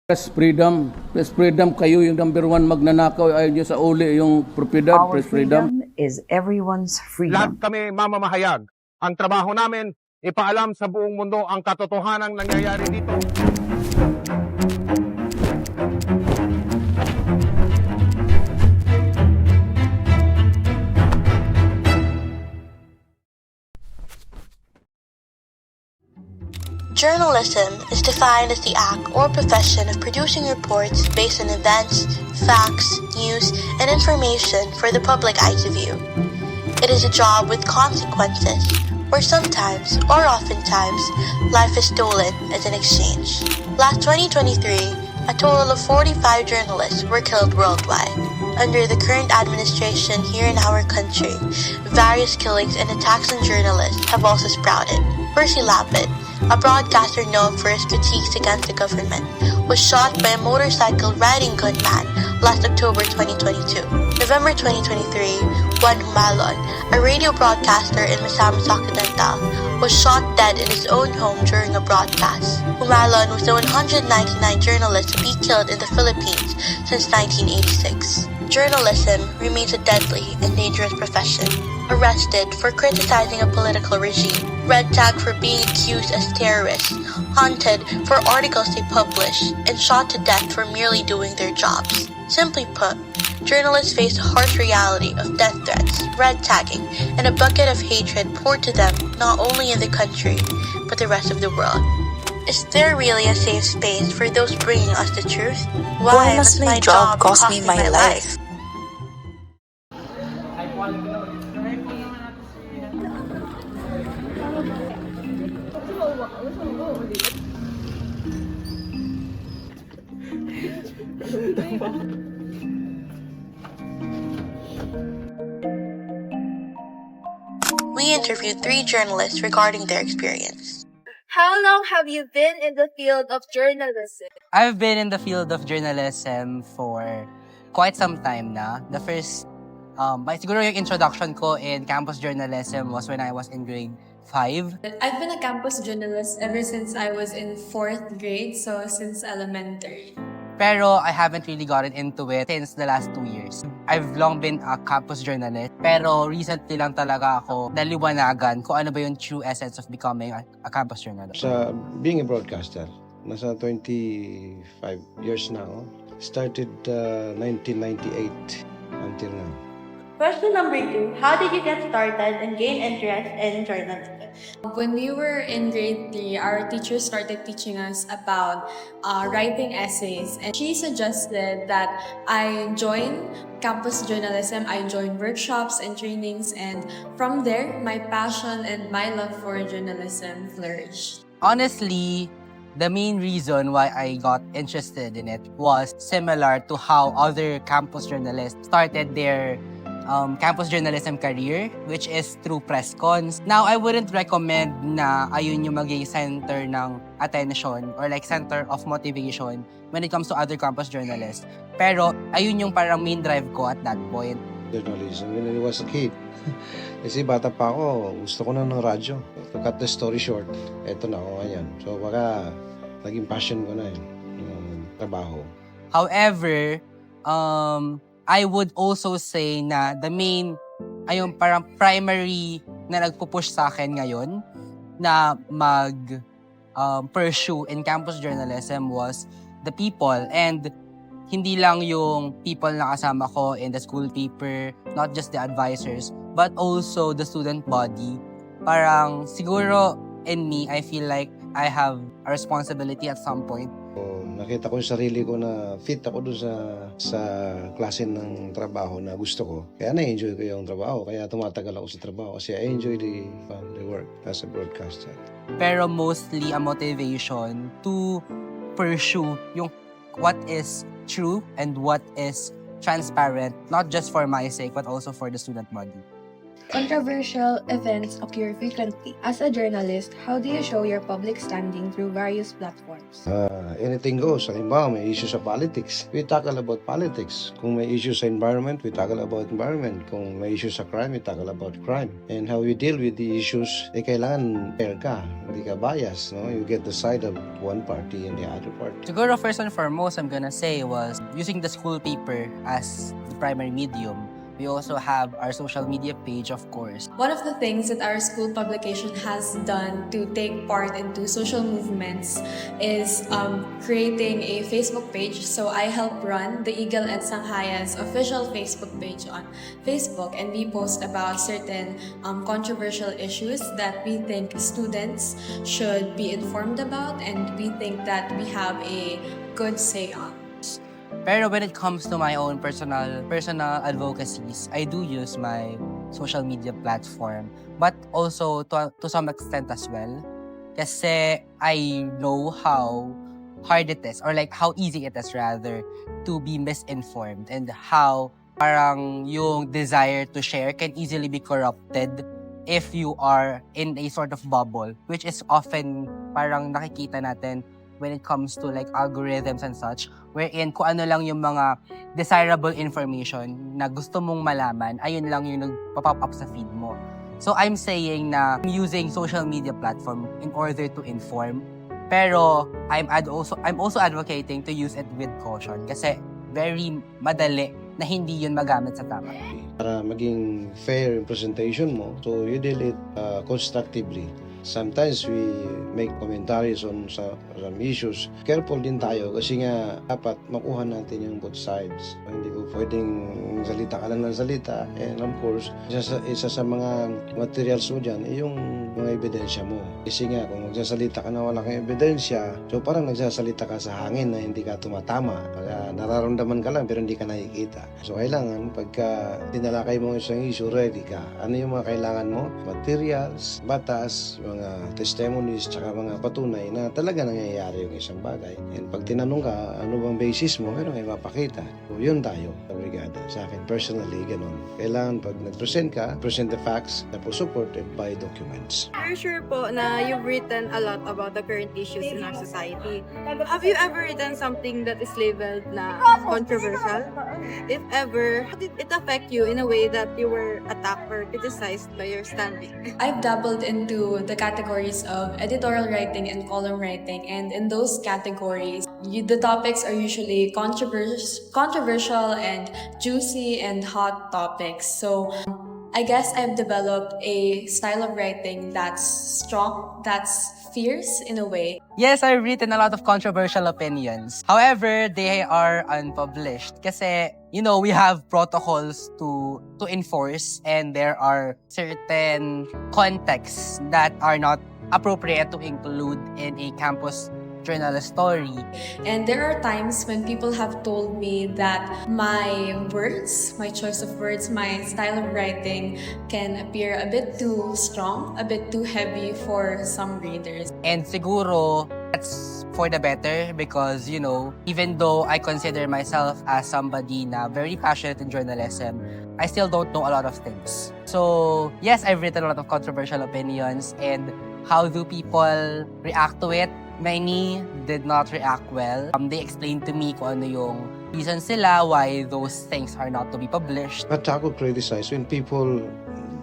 Press freedom, kayo yung number one magnanakaw, ayaw nyo sa uli yung propiedad. Our Press freedom is everyone's Lahat freedom. kami mamamahayag. Ang trabaho namin, ipaalam sa buong mundo ang katotohanan nangyayari dito. Journalism is defined as the act or profession of producing reports based on events, facts, news, and information for the public eye to view. It is a job with consequences, where sometimes, or oftentimes, life is stolen as an exchange. Last 2023, a total of 45 journalists were killed worldwide. Under the current administration here in our country, various killings and attacks on journalists have also sprouted. Percy Lapid, a broadcaster known for his critiques against the government, was shot by a motorcycle riding gunman last October 2022. November 2023, Juan Humalon, a radio broadcaster in Misamis Occidental, was shot dead in his own home during a broadcast. Humalon was the 199th journalist to be killed in the Philippines since 1986. Journalism remains a deadly and dangerous profession. Arrested for criticizing a political regime, red tagged for being accused as terrorists, haunted for articles they publish, and shot to death for merely doing their jobs. Simply put, journalists face a harsh reality of death threats, red tagging, and a bucket of hatred poured to them not only in the country, but the rest of the world. Is there really a safe space for those bringing us the truth? Why must my job cost me my life? We interviewed 3 journalists regarding their experience. How long have you been in the field of journalism? I've been in the field of journalism for quite some time na. The first, siguro yung introduction ko in campus journalism was when I was in grade 5. I've been a campus journalist ever since I was in 4th grade, so since elementary. Pero I haven't really gotten into it since the last 2 years. I've long been a campus journalist, pero recently lang talaga ako naliwanagan kung ano ba yung true essence of becoming a campus journalist. Sa being a broadcaster, nasa 25 years na ako. Started 1998 until now. Question number 2, how did you get started and gain interest in journalism? When we were in grade 3, our teacher started teaching us about writing essays, and she suggested that I join campus journalism. I join workshops and trainings, and from there, my passion and my love for journalism flourished. Honestly, the main reason why I got interested in it was similar to how other campus journalists started their campus journalism career, which is through press cons. Now, I wouldn't recommend na ayun yung maging center ng attention or like center of motivation when it comes to other campus journalists. Pero ayun yung parang main drive ko at that point. Journalism, when I was a kid. Kasi bata pa ako, gusto ko na ng radyo. To cut the story short, eto na ako ngayon. So baka naging passion ko na yung trabaho. However, I would also say na the main, ayun parang primary na nagpupush sa akin ngayon na pursue in campus journalism was the people, and hindi lang yung people na kasama ko in the school paper, not just the advisors, but also the student body. Parang siguro in me, I feel like I have a responsibility at some point. Nakita ko yung sarili ko na fit ako doon sa klase ng trabaho na gusto ko. Kaya na-enjoy ko yung trabaho. Kaya tumatagal ako sa trabaho kasi I enjoy the work as a broadcaster. Pero mostly a motivation to pursue yung what is true and what is transparent, not just for my sake, but also for the student body. Controversial events occur frequently. As a journalist, how do you show your public standing through various platforms? Anything goes. Halimbawa, may issue sa politics, we tackle about politics. Kung may issue sa environment, we tackle about environment. Kung may issue sa crime, we tackle about crime. And how we deal with the issues, kailangan fair ka, hindi ka bias. No? You get the side of one party and the other party. Siguro first and foremost, I'm gonna say was using the school paper as the primary medium. We also have our social media page, of course. One of the things that our school publication has done to take part into social movements is creating a Facebook page. So I help run the Eagle at Sanghaya's official Facebook page on Facebook, and we post about certain controversial issues that we think students should be informed about, and we think that we have a good say on. Pero when it comes to my own personal advocacies, I do use my social media platform, but also to some extent as well. Kasi I know how hard it is, or like how easy it is rather, to be misinformed, and how parang yung desire to share can easily be corrupted if you are in a sort of bubble, which is often parang nakikita natin when it comes to like algorithms and such, wherein kung ano lang yung mga desirable information na gusto mong malaman, ayun lang yung nagpa-pop up sa feed mo. So I'm saying na I'm using social media platform in order to inform, pero I'm also advocating to use it with caution kasi very madali na hindi yun magamit sa tama. Para maging fair yung presentation mo, so you deal it constructively. Sometimes we make commentaries on some issues. Careful din tayo kasi nga dapat makuha natin yung both sides. Hindi po pwedeng salita ka lang ng salita. And of course, isa sa mga materials mo dyan ay yung mga ebidensya mo. Kasi nga kung magsasalita ka na wala kang ebidensya, so parang nagsasalita ka sa hangin na hindi ka tumatama. Nararamdaman ka lang pero hindi ka nakikita. So kailangan pagka tinalakay mo isang issue, ready ka. Ano yung mga kailangan mo? Materials, batas, mga testimonies, tsaka mga patunay na talaga nangyayari yung isang bagay. And pag tinanong ka, ano bang basis mo, meron kayo mapakita. So yun tayo, sa brigada. Sa akin, personally, ganun. Kailangan pag nag-present ka, present the facts, tapos supported by documents. We're sure po na you've written a lot about the current issues in our society. Have you ever written something that is labeled na controversial? If ever, how did it affect you in a way that you were attacked or criticized by your standing? I've dabbled into the categories of editorial writing and column writing, and in those categories, the topics are usually controversial and juicy and hot topics. So I guess I've developed a style of writing that's strong, that's fierce in a way. Yes, I've written a lot of controversial opinions. However, they are unpublished kasi, you know, we have protocols to enforce, and there are certain contexts that are not appropriate to include in a campus journalist story. And there are times when people have told me that my words, my choice of words, my style of writing can appear a bit too strong, a bit too heavy for some readers. And siguro, that's for the better because, you know, even though I consider myself as somebody na very passionate in journalism, I still don't know a lot of things. So, yes, I've written a lot of controversial opinions, and how do people react to it? Many did not react well. They explained to me kung ano yung reasons sila why those things are not to be published. But ako criticize when people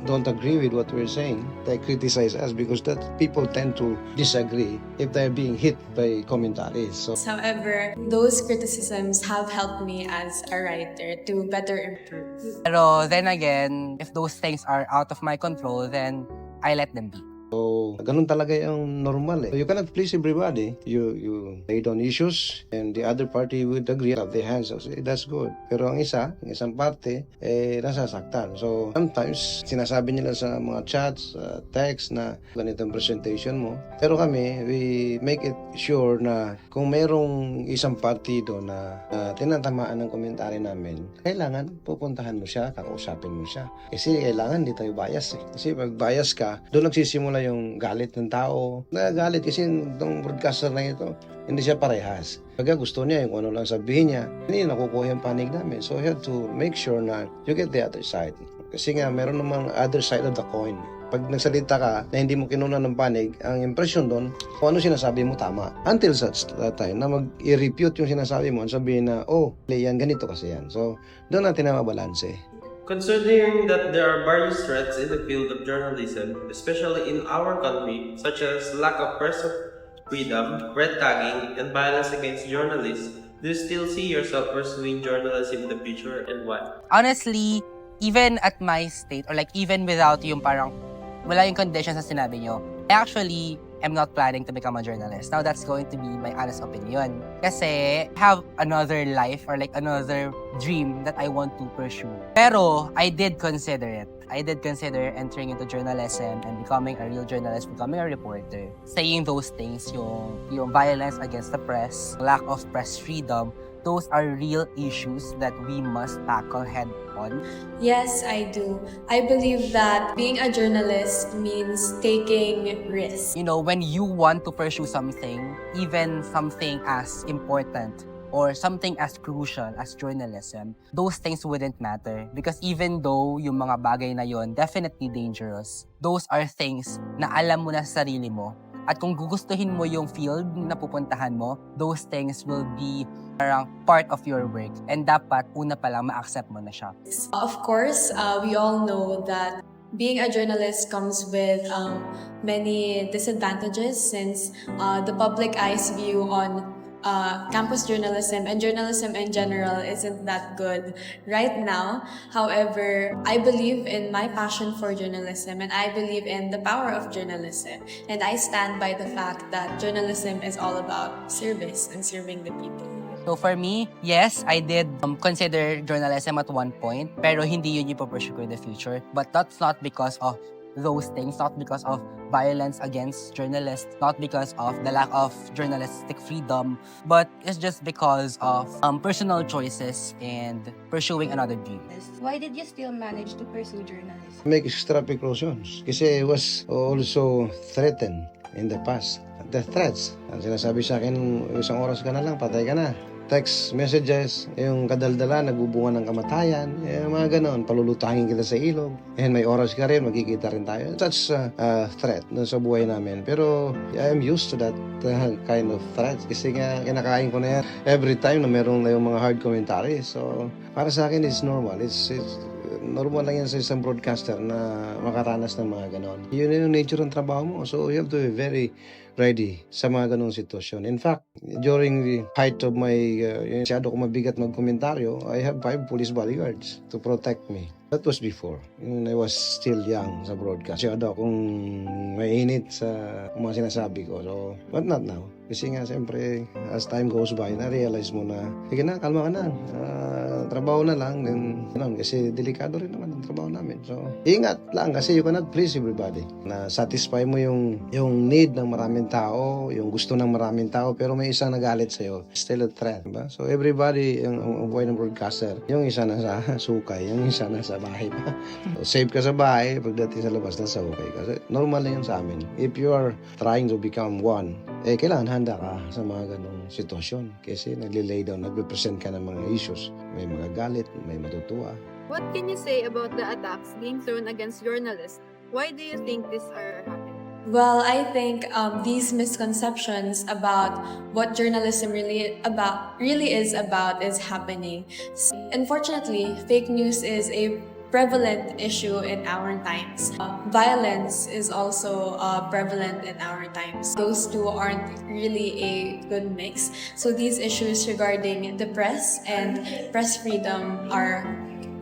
don't agree with what we're saying. They criticize us because that people tend to disagree if they're being hit by commentaries. So, However, those criticisms have helped me as a writer to better improve. Pero then again, if those things are out of my control, then I let them be. So, ganun talaga yung normal eh. You cannot please everybody. You lay down issues and the other party would agree, clap their hands, so say, that's good. Pero ang isang parte, nasasaktan. So, sometimes, sinasabi nila sa mga chats, text na ganitong presentation mo. Pero kami, we make it sure na kung mayroong isang partido na tinatamaan ng komentary namin, kailangan pupuntahan mo siya, kakausapin mo siya. Kasi kailangan hindi tayo bias eh. Kasi pag bias ka, doon nagsisimula yung galit ng tao. Nagagalit kasi itong broadcaster na ito, hindi siya parehas. Pagka gusto niya yung ano lang sabihin niya, hindi nakukuha yung panig namin. So you have to make sure na you get the other side. Kasi nga, meron namang other side of the coin. Pag nagsalita ka na hindi mo kinuna ng panig, ang impression doon, kung ano sinasabi mo tama. Until such time na mag-i-repute yung sinasabi mo, sabihin na, oh, yan, ganito kasi yan. So, doon natin na mabalanse. Considering that there are various threats in the field of journalism, especially in our country, such as lack of press freedom, red tagging, and violence against journalists, do you still see yourself pursuing journalism in the future, and why? Honestly, even at my state, or like even without yung parang wala yung conditions na sinabi nyo, I actually am not planning to become a journalist. Now, that's going to be my honest opinion. Kasi I have another life or like another dream that I want to pursue. Pero, I did consider it. I did consider entering into journalism and becoming a real journalist, becoming a reporter. Saying those things, yung violence against the press, lack of press freedom, those are real issues that we must tackle head on. Yes, I do. I believe that being a journalist means taking risks. You know, when you want to pursue something, even something as important or something as crucial as journalism, those things wouldn't matter. Because even though yung mga bagay na yon definitely dangerous, those are things na alam mo na sa sarili mo. At kung gugustuhin mo yung field na pupuntahan mo, those things will be parang part of your work. And dapat una pa lang ma-accept mo na siya. Of course, we all know that being a journalist comes with many disadvantages since the public eye's view on campus journalism and journalism in general isn't that good right now. However, I believe in my passion for journalism and I believe in the power of journalism. And I stand by the fact that journalism is all about service and serving the people. So for me, yes, I did consider journalism at one point, pero hindi yun yung pupursue ko in the future. But that's not because of those things, not because of violence against journalists, not because of the lack of journalistic freedom, but it's just because of personal choices and pursuing another dream. Why did you still manage to pursue journalism? Make extra precautions. Kasi I was also threatened in the past. Death threats. Ang sinasabi sa akin, isang oras ka na lang, patay ka na. Text messages, yung kadaldala, nagbubunga ng kamatayan, mga ganon, palulutangin kita sa ilog. And may oras ka rin, magkikita rin tayo. That's a threat sa buhay namin. Pero I am used to that kind of threats. Kasi nga, kinakain ko na yan every time na meron na yung mga hard commentaries. So, para sa akin, it's normal. It's normal lang yan sa isang broadcaster na makaranas ng mga ganon. Yun yung nature ng trabaho mo. So, you have to be very ready sa mga ganong sitwasyon. In fact, during the height of my masyado ko mabigat magkomentaryo, I have 5 police bodyguards to protect me. That was before, when I was still young sa broadcast. Masyado akong mainit sa mga sinasabi ko. So, but not now. Kasi nga, siyempre, as time goes by, na-realize mo na, sige na, kalma ka na. Trabaho na lang. Then, kasi delikado rin naman ang trabaho namin. So, ingat lang kasi you cannot please everybody. Na-satisfy mo yung need ng maraming tao, yung gusto ng maraming tao, pero may isang nagalit sa'yo. Still a threat, ba? So, everybody, yung buhay ng broadcaster, yung isa na sa sukay, yung isa na sa bahay pa. So, safe ka sa bahay, pagdating sa labas na sa okay. Kasi normal na yun sa amin. If you are trying to become one, kailangan handa ka sa mga ganong sitwasyon. Kasi nagli-lay down, nagpe-present ka ng mga issues. May magagalit, may matutuwa. What can you say about the attacks being thrown against journalists? Why do you think these are happening? Well, I think these misconceptions about what journalism really is about is happening. Unfortunately, fake news is a prevalent issue in our times. Violence is also prevalent in our times. Those two aren't really a good mix. So these issues regarding the press and press freedom are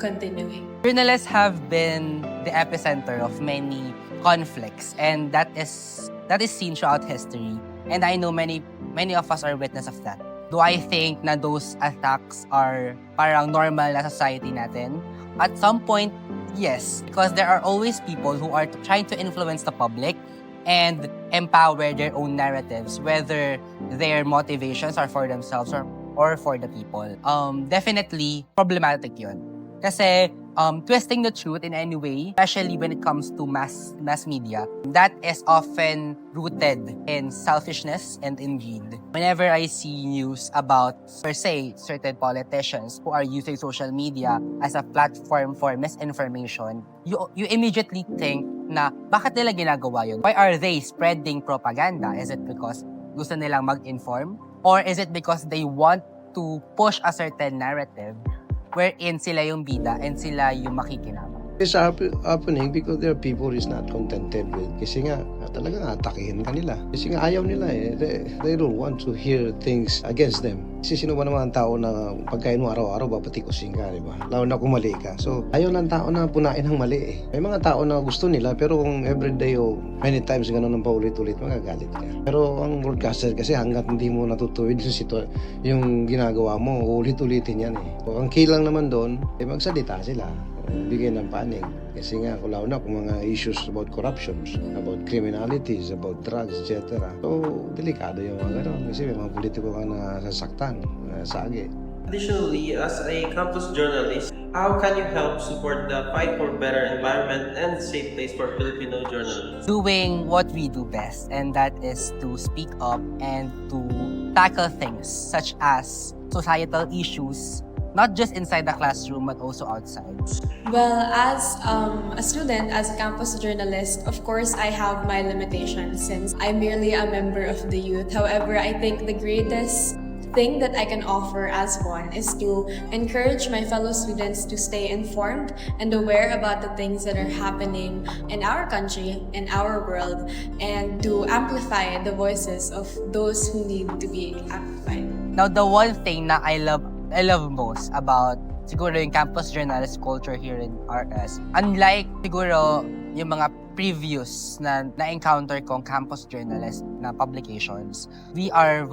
continuing. Journalists have been the epicenter of many conflicts, and that is seen throughout history. And I know many of us are witness of that. Do I think na those attacks are parang normal na society natin? At some point, yes, because there are always people who are trying to influence the public and empower their own narratives, whether their motivations are for themselves or for the people. Definitely problematic yun. Kasi twisting the truth in any way, especially when it comes to mass media, that is often rooted in selfishness and in greed. Whenever I see news about, per se, certain politicians who are using social media as a platform for misinformation, you immediately think na bakit nila ginagawa yun? Why are they spreading propaganda? Is it because gusto nilang mag-inform? Or is it because they want to push a certain narrative wherein sila yung bida and sila yung makikinabang? It's happening because there are people who is not contented with. Kasi nga, talagang atakihin kanila. Kasi nga ayaw nila eh. They don't want to hear things against them. Kasi sino ba naman ang tao na pagkain mo araw-araw, papatikusin ka, di ba? Lalo na kung mali ka. So, ayaw ng tao na punain ng mali eh. May mga tao na gusto nila, pero kung everyday o many times ganun ang paulit-ulit, magagalit ka. Pero ang broadcaster kasi hanggat hindi mo natutuwid yung ginagawa mo, ulit-ulitin yan eh. So, ang key lang naman doon, magsalita sila. Bigay ng panig. Kasi nga, lalo na kung mga issues about corruptions, about criminalities, about drugs, etc. So, delikado yung mga gano'n. Kasi may mga politiko ka na sasaktan, nasagi. Additionally, as a campus journalist, how can you help support the fight for better environment and safe place for Filipino journalists? Doing what we do best, and that is to speak up and to tackle things such as societal issues, not just inside the classroom but also outside. Well, as a student, as a campus journalist, of course, I have my limitations since I'm merely a member of the youth. However, I think the greatest thing that I can offer as one is to encourage my fellow students to stay informed and aware about the things that are happening in our country, in our world, and to amplify the voices of those who need to be amplified. Now, the one thing na I love most about siguro yung campus journalist culture here in RS, unlike siguro yung mga previous na encounter kong campus journalist na publications, we are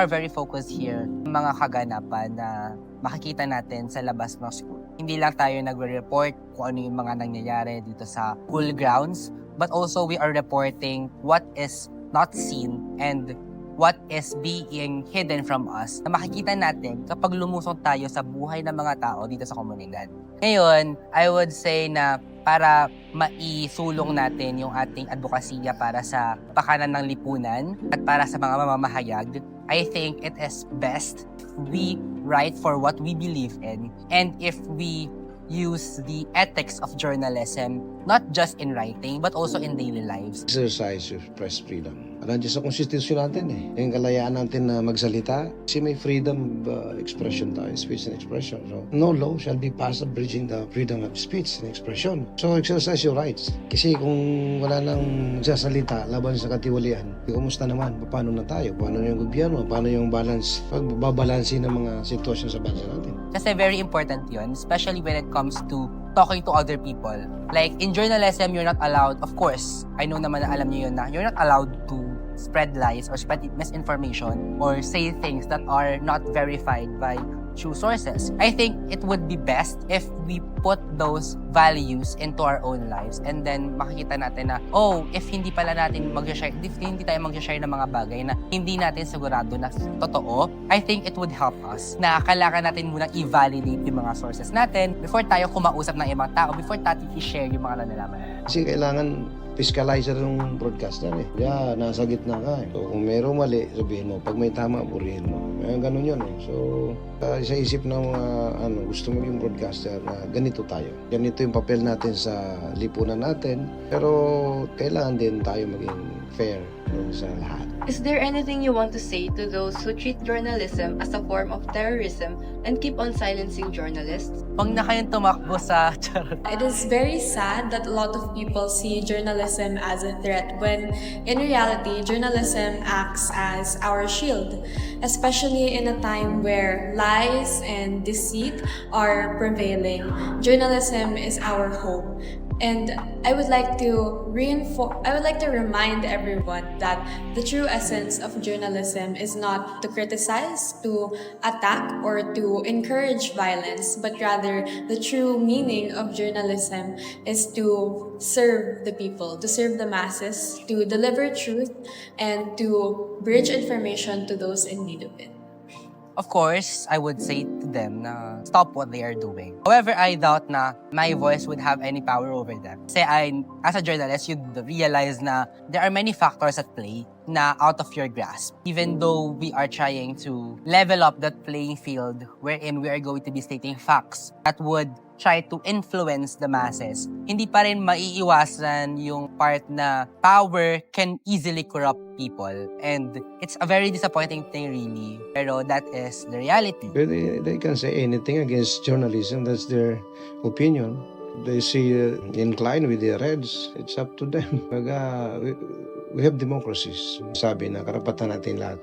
very focused here sa mga kaganapan na makikita natin sa labas ng school. Hindi lang tayo nagre-report kung ano yung mga nangyayari dito sa school grounds, but also we are reporting what is not seen and what is being hidden from us na makikita natin kapag lumusong tayo sa buhay ng mga tao dito sa komunidad. Ngayon, I would say na para maisulong natin yung ating advokasya para sa pakanan ng lipunan at para sa mga mamamahayag, I think it is best if we write for what we believe in and if we use the ethics of journalism not just in writing but also in daily lives. Exercise of press freedom. Nandiyan sa konstitusyon natin eh. Yung kalayaan natin na magsalita. Kasi may freedom of expression tayo, speech and expression. So, no law shall be passed abridging the freedom of speech and expression. So, exercise your rights. Kasi kung wala nang sasalita laban sa katiwalian, kumusta naman? Paano na tayo? Paano yung gobyerno? Paano yung balance? Pagbabalansin ng mga sitwasyon sa bansa natin? Kasi very important yun, especially when it comes to talking to other people. Like, in journalism, you're not allowed, of course, I know naman na alam niyo yun na, you're not allowed to spread lies or spread misinformation or say things that are not verified by true sources. I think it would be best if we put those values into our own lives and then makikita natin na, oh, if hindi pala natin mag-share, if hindi tayo mag-share ng mga bagay na hindi natin sigurado na totoo, I think it would help us na kailangan natin munang i-validate yung mga sources natin before tayo kumausap ng ibang tao, before tayo i-share yung mga nalalaman natin. Kasi kailangan fiscalizer ng broadcaster eh. Yeah, nasa gitna ka eh. So, kung mayroong mali, sabihin mo. Pag may tama, purihin mo. Ganun yun eh. So, sa isip ng mga gusto maging broadcaster na ganito tayo. Ganito yung papel natin sa lipunan natin. Pero kailangan din tayo maging fair sa lahat. Is there anything you want to say to those who treat journalism as a form of terrorism and keep on silencing journalists? Huwag na kayong tumakbo sa It is very sad that a lot of people see journalism as a threat when in reality, journalism acts as our shield, especially in a time where lies and deceit are prevailing. Journalism is our hope. And I would like to remind everyone that the true essence of journalism is not to criticize, to attack, or to encourage violence, but rather the true meaning of journalism is to serve the people, to serve the masses, to deliver truth, and to bridge information to those in need of it. Of course, I would say to them na stop what they are doing. However, I doubt na my voice would have any power over them. Kasi as a journalist, you'd realize na there are many factors at play na out of your grasp. Even though we are trying to level up that playing field wherein we are going to be stating facts that would try to influence the masses, hindi pa rin maiiwasan yung part na power can easily corrupt people. And it's a very disappointing thing really. Pero that is the reality. But they can say anything against journalism. That's their opinion. They see inclined with the Reds. It's up to them. We have democracies. Sabi na karapatan natin lahat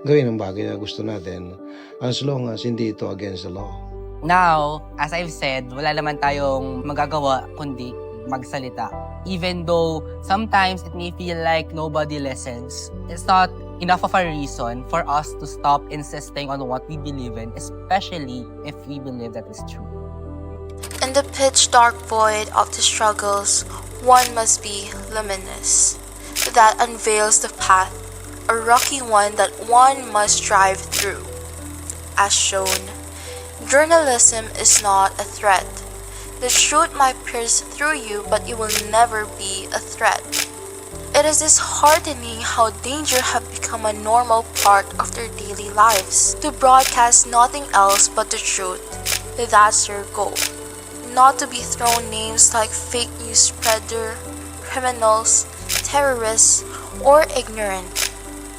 gawin ang bagay na gusto natin as long as hindi ito against the law. Now, as I've said, wala naman tayong magagawa kundi magsalita. Even though sometimes it may feel like nobody listens, it's not enough of a reason for us to stop insisting on what we believe in, especially if we believe that is true. In the pitch dark void of the struggles, one must be luminous. That unveils the path, a rocky one that one must drive through. As shown, journalism is not a threat. The truth might pierce through you, but it will never be a threat. It is disheartening how danger have become a normal part of their daily lives. To broadcast nothing else but the truth, that's your goal. Not to be thrown names like fake news spreader, criminals, terrorists, or ignorant,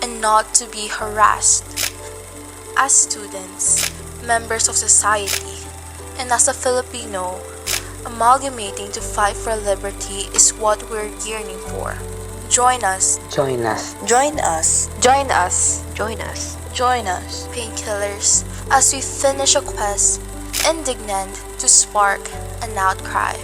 and not to be harassed. As students, members of society, and as a Filipino, amalgamating to fight for liberty is what we're yearning for. Join us. Join us. Join us. Join us. Join us. Join us, PainQuillers, as we finish a quest, indignant to spark an outcry.